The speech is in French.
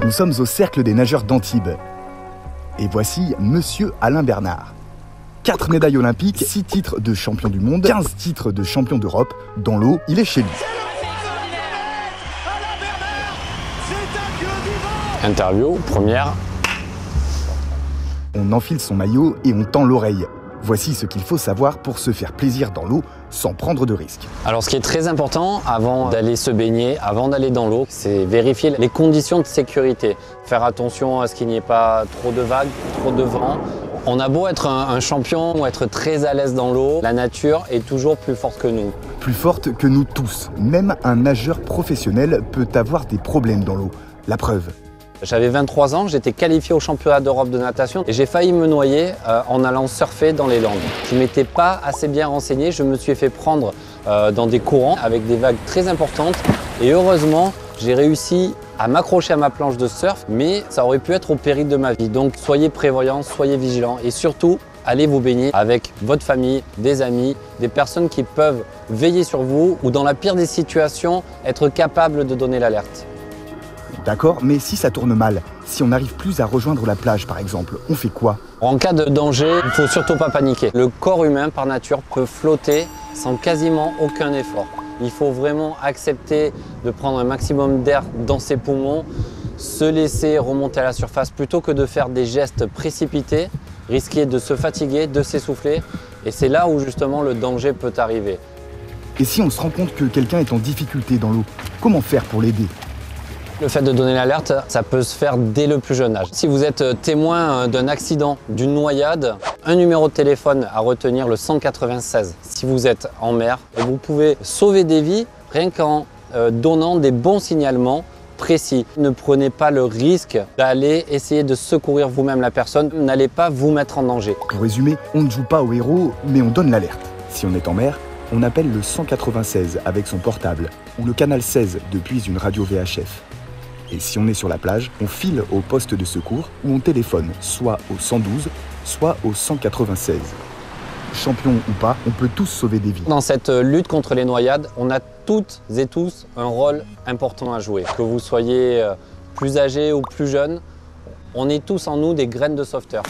Nous sommes au Cercle des nageurs d'Antibes. Et voici Monsieur Alain Bernard. 4 médailles olympiques, 6 titres de champion du monde, 15 titres de champion d'Europe. Dans l'eau, il est chez lui. Interview, première. On enfile son maillot et on tend l'oreille. Voici ce qu'il faut savoir pour se faire plaisir dans l'eau sans prendre de risques. Alors ce qui est très important avant d'aller se baigner, avant d'aller dans l'eau, c'est vérifier les conditions de sécurité. Faire attention à ce qu'il n'y ait pas trop de vagues, trop de vent. On a beau être un champion ou être très à l'aise dans l'eau, la nature est toujours plus forte que nous. Plus forte que nous tous. Même un nageur professionnel peut avoir des problèmes dans l'eau. La preuve. J'avais 23 ans, j'étais qualifié au championnat d'Europe de natation et j'ai failli me noyer en allant surfer dans les Landes. Je ne m'étais pas assez bien renseigné, je me suis fait prendre dans des courants avec des vagues très importantes et heureusement j'ai réussi à m'accrocher à ma planche de surf, mais ça aurait pu être au péril de ma vie. Donc soyez prévoyants, soyez vigilants et surtout allez vous baigner avec votre famille, des amis, des personnes qui peuvent veiller sur vous ou dans la pire des situations être capables de donner l'alerte. D'accord, mais si ça tourne mal, si on n'arrive plus à rejoindre la plage par exemple, on fait quoi? En cas de danger, il ne faut surtout pas paniquer. Le corps humain par nature peut flotter sans quasiment aucun effort. Il faut vraiment accepter de prendre un maximum d'air dans ses poumons, se laisser remonter à la surface plutôt que de faire des gestes précipités, risquer de se fatiguer, de s'essouffler. Et c'est là où justement le danger peut arriver. Et si on se rend compte que quelqu'un est en difficulté dans l'eau, comment faire pour l'aider? Le fait de donner l'alerte, ça peut se faire dès le plus jeune âge. Si vous êtes témoin d'un accident, d'une noyade, un numéro de téléphone à retenir, le 196. Si vous êtes en mer, vous pouvez sauver des vies rien qu'en donnant des bons signalements précis. Ne prenez pas le risque d'aller essayer de secourir vous-même la personne. N'allez pas vous mettre en danger. Pour résumer, on ne joue pas au héros, mais on donne l'alerte. Si on est en mer, on appelle le 196 avec son portable ou le canal 16 depuis une radio VHF. Et si on est sur la plage, on file au poste de secours ou on téléphone soit au 112, soit au 196. Champion ou pas, on peut tous sauver des vies. Dans cette lutte contre les noyades, on a toutes et tous un rôle important à jouer. Que vous soyez plus âgé ou plus jeune, on est tous en nous des graines de sauveteurs.